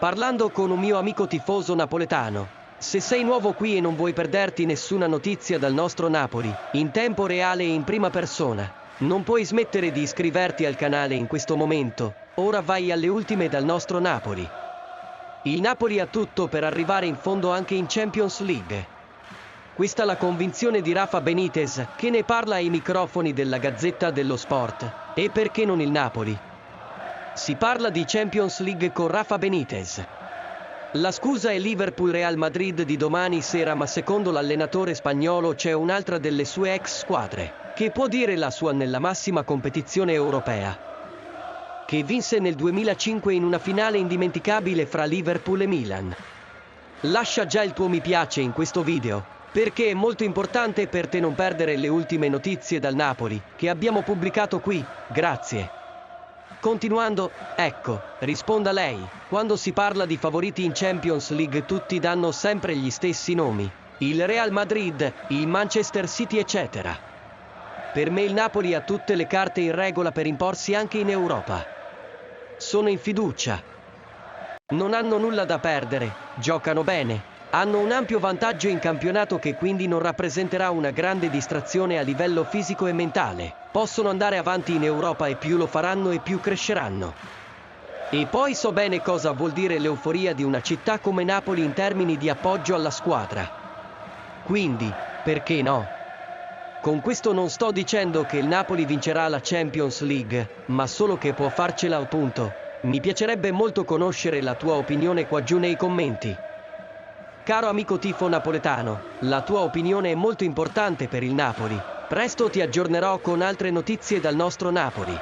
Parlando con un mio amico tifoso napoletano. Se sei nuovo qui e non vuoi perderti nessuna notizia dal nostro Napoli, in tempo reale e in prima persona, non puoi smettere di iscriverti al canale in questo momento. Ora vai alle ultime dal nostro Napoli. Il Napoli ha tutto per arrivare in fondo anche in Champions League. Questa è la convinzione di Rafa Benitez, che ne parla ai microfoni della Gazzetta dello Sport. E perché non il Napoli? Si parla di Champions League con Rafa Benitez. La scusa è Liverpool-Real Madrid di domani sera, ma secondo l'allenatore spagnolo c'è un'altra delle sue ex squadre che può dire la sua nella massima competizione europea, che vinse nel 2005 in una finale indimenticabile fra Liverpool e Milan. Lascia già il tuo mi piace in questo video, perché è molto importante per te non perdere le ultime notizie dal Napoli che abbiamo pubblicato qui. Grazie. Continuando, ecco, risponda lei. Quando si parla di favoriti in Champions League tutti danno sempre gli stessi nomi: il Real Madrid, il Manchester City, eccetera. Per me il Napoli ha tutte le carte in regola per imporsi anche in Europa. Sono in fiducia. Non hanno nulla da perdere, giocano bene, hanno un ampio vantaggio in campionato che quindi non rappresenterà una grande distrazione a livello fisico e mentale. Possono andare avanti in Europa e più lo faranno e più cresceranno. E poi so bene cosa vuol dire l'euforia di una città come Napoli in termini di appoggio alla squadra. Quindi, perché no? Con questo non sto dicendo che il Napoli vincerà la Champions League, ma solo che può farcela, appunto. Mi piacerebbe molto conoscere la tua opinione qua giù nei commenti. Caro amico tifo napoletano, la tua opinione è molto importante per il Napoli. Presto ti aggiornerò con altre notizie dal nostro Napoli.